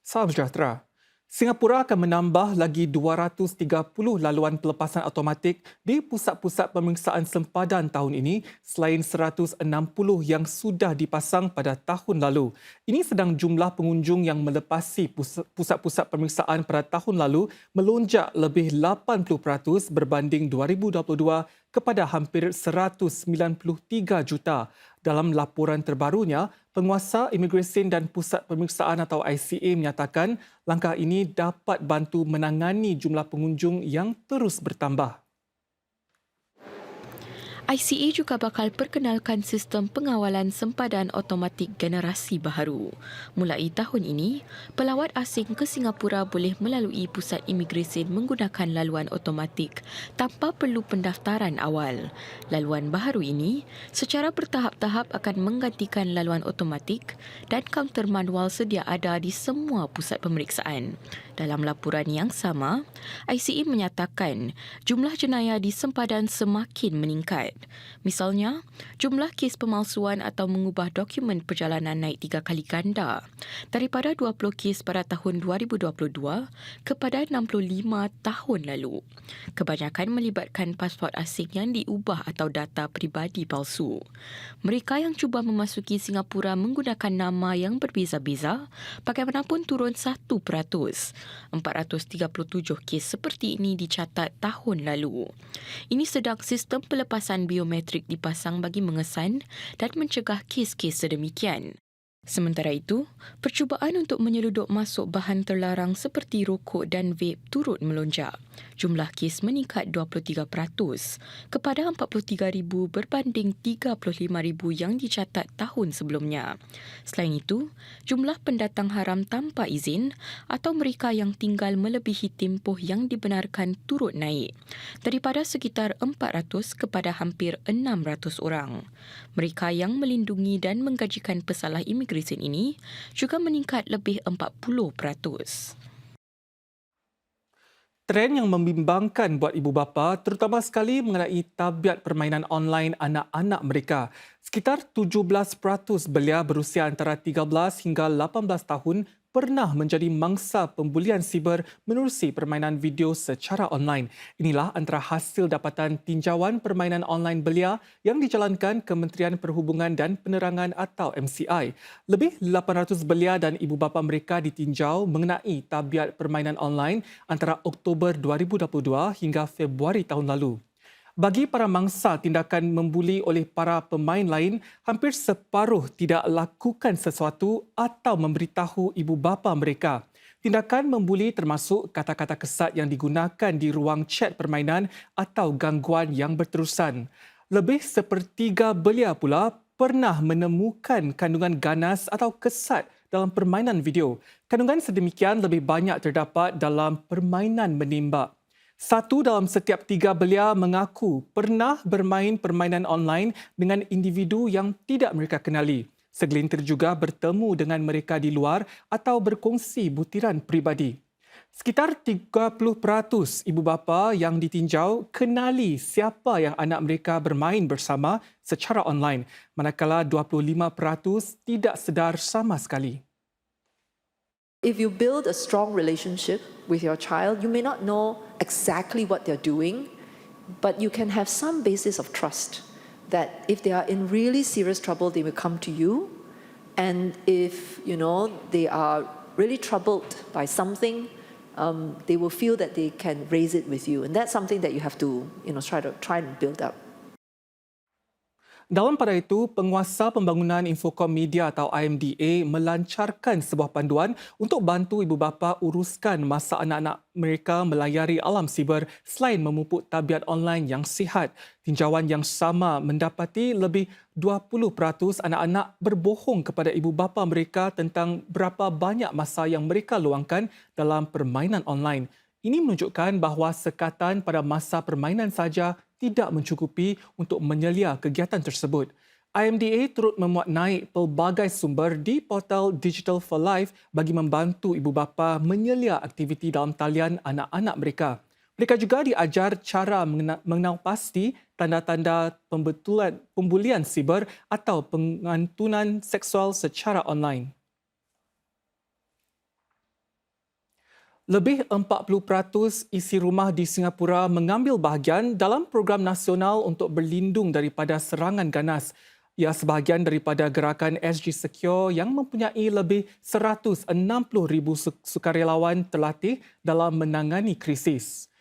Salam sejahtera. Singapura akan menambah lagi 230 laluan pelepasan automatik di pusat-pusat pemeriksaan sempadan tahun ini selain 160 yang sudah dipasang pada tahun lalu. Ini sedang jumlah pengunjung yang melepasi pusat-pusat pemeriksaan pada tahun lalu melonjak lebih 80% berbanding 2022 kepada hampir 193 juta. Dalam laporan terbarunya, Penguasa Imigresen dan Pusat Pemeriksaan atau ICA menyatakan langkah ini dapat bantu menangani jumlah pengunjung yang terus bertambah. ICA juga bakal perkenalkan sistem pengawalan sempadan automatik generasi baharu. Mulai tahun ini, pelawat asing ke Singapura boleh melalui pusat imigresen menggunakan laluan automatik tanpa perlu pendaftaran awal. Laluan baharu ini secara bertahap-tahap akan menggantikan laluan automatik dan kaunter manual sedia ada di semua pusat pemeriksaan. Dalam laporan yang sama, ICA menyatakan jumlah jenayah di sempadan semakin meningkat. Misalnya, jumlah kes pemalsuan atau mengubah dokumen perjalanan naik 3 kali ganda daripada 20 kes pada tahun 2022 kepada 65 tahun lalu. Kebanyakan melibatkan pasport asing yang diubah atau data peribadi palsu. Mereka yang cuba memasuki Singapura menggunakan nama yang berbeza-beza bagaimanapun turun 1%. 437 kes seperti ini dicatat tahun lalu. Ini sedang sistem pelepasan biometrik dipasang bagi mengesan dan mencegah kes-kes sedemikian. Sementara itu, percubaan untuk menyelundup masuk bahan terlarang seperti rokok dan vape turut melonjak. Jumlah kes meningkat 23% kepada 43,000 berbanding 35,000 yang dicatat tahun sebelumnya. Selain itu, jumlah pendatang haram tanpa izin atau mereka yang tinggal melebihi tempoh yang dibenarkan turut naik daripada sekitar 400 kepada hampir 600 orang. Mereka yang melindungi dan menggajikan pesalah imigresen ini juga meningkat lebih 40%. Trend yang membimbangkan buat ibu bapa terutama sekali mengenai tabiat permainan online anak-anak mereka. Sekitar 17% belia berusia antara 13 hingga 18 tahun pernah menjadi mangsa pembulian siber menerusi permainan video secara online. Inilah antara hasil dapatan tinjauan permainan online belia yang dijalankan Kementerian Perhubungan dan Penerangan atau MCI. Lebih 800 belia dan ibu bapa mereka ditinjau mengenai tabiat permainan online antara Oktober 2022 hingga Februari tahun lalu. Bagi para mangsa tindakan membuli oleh para pemain lain, hampir separuh tidak lakukan sesuatu atau memberitahu ibu bapa mereka. Tindakan membuli termasuk kata-kata kesat yang digunakan di ruang chat permainan atau gangguan yang berterusan. Lebih sepertiga belia pula pernah menemukan kandungan ganas atau kesat dalam permainan video. Kandungan sedemikian lebih banyak terdapat dalam permainan menembak. Satu dalam setiap tiga belia mengaku pernah bermain permainan online dengan individu yang tidak mereka kenali. Segelintir juga bertemu dengan mereka di luar atau berkongsi butiran peribadi. Sekitar 30% ibu bapa yang ditinjau kenali siapa yang anak mereka bermain bersama secara online, manakala 25% tidak sedar sama sekali. If you build a strong relationship with your child, you may not know exactly what they're doing, but you can have some basis of trust that if they are in really serious trouble, they will come to you. And if, they are really troubled by something, they will feel that they can raise it with you. And that's something that you have to, try and build up. Dalam pada itu, Penguasa Pembangunan Infokom Media atau IMDA melancarkan sebuah panduan untuk bantu ibu bapa uruskan masa anak-anak mereka melayari alam siber selain memupuk tabiat online yang sihat. Tinjauan yang sama mendapati lebih 20% anak-anak berbohong kepada ibu bapa mereka tentang berapa banyak masa yang mereka luangkan dalam permainan online. Ini menunjukkan bahawa sekatan pada masa permainan saja tidak mencukupi untuk menyelia kegiatan tersebut. IMDA turut memuat naik pelbagai sumber di portal Digital for Life bagi membantu ibu bapa menyelia aktiviti dalam talian anak-anak mereka. Mereka juga diajar cara mengenal pasti tanda-tanda pembulian siber atau pengantunan seksual secara online. Lebih 40% isi rumah di Singapura mengambil bahagian dalam program nasional untuk berlindung daripada serangan ganas. Ia sebahagian daripada gerakan SG Secure yang mempunyai lebih 160,000 sukarelawan terlatih dalam menangani krisis.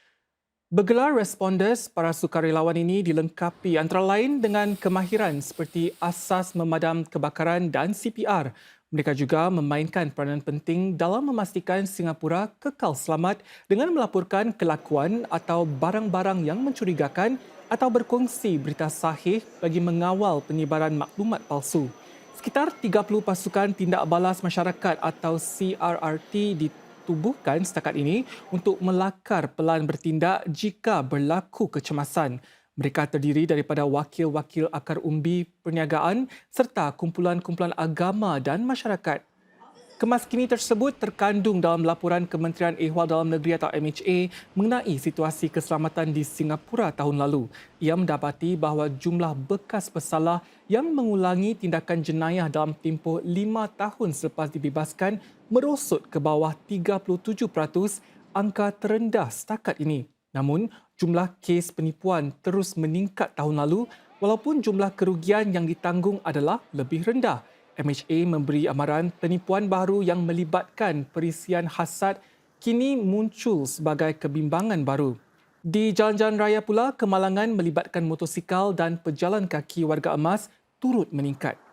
Bergelar responders, para sukarelawan ini dilengkapi antara lain dengan kemahiran seperti asas memadam kebakaran dan CPR. Mereka juga memainkan peranan penting dalam memastikan Singapura kekal selamat dengan melaporkan kelakuan atau barang-barang yang mencurigakan atau berkongsi berita sahih bagi mengawal penyebaran maklumat palsu. Sekitar 30 pasukan tindak balas masyarakat atau CRRT ditubuhkan setakat ini untuk melakar pelan bertindak jika berlaku kecemasan. Mereka terdiri daripada wakil-wakil akar umbi perniagaan serta kumpulan-kumpulan agama dan masyarakat. Kemaskini tersebut terkandung dalam laporan Kementerian Ehwal Dalam Negeri atau MHA mengenai situasi keselamatan di Singapura tahun lalu. Ia mendapati bahawa jumlah bekas pesalah yang mengulangi tindakan jenayah dalam tempoh 5 tahun selepas dibebaskan merosot ke bawah 37%, angka terendah setakat ini. Namun, jumlah kes penipuan terus meningkat tahun lalu walaupun jumlah kerugian yang ditanggung adalah lebih rendah. MHA memberi amaran penipuan baru yang melibatkan perisian hasad kini muncul sebagai kebimbangan baru. Di jalan-jalan raya pula, kemalangan melibatkan motosikal dan pejalan kaki warga emas turut meningkat.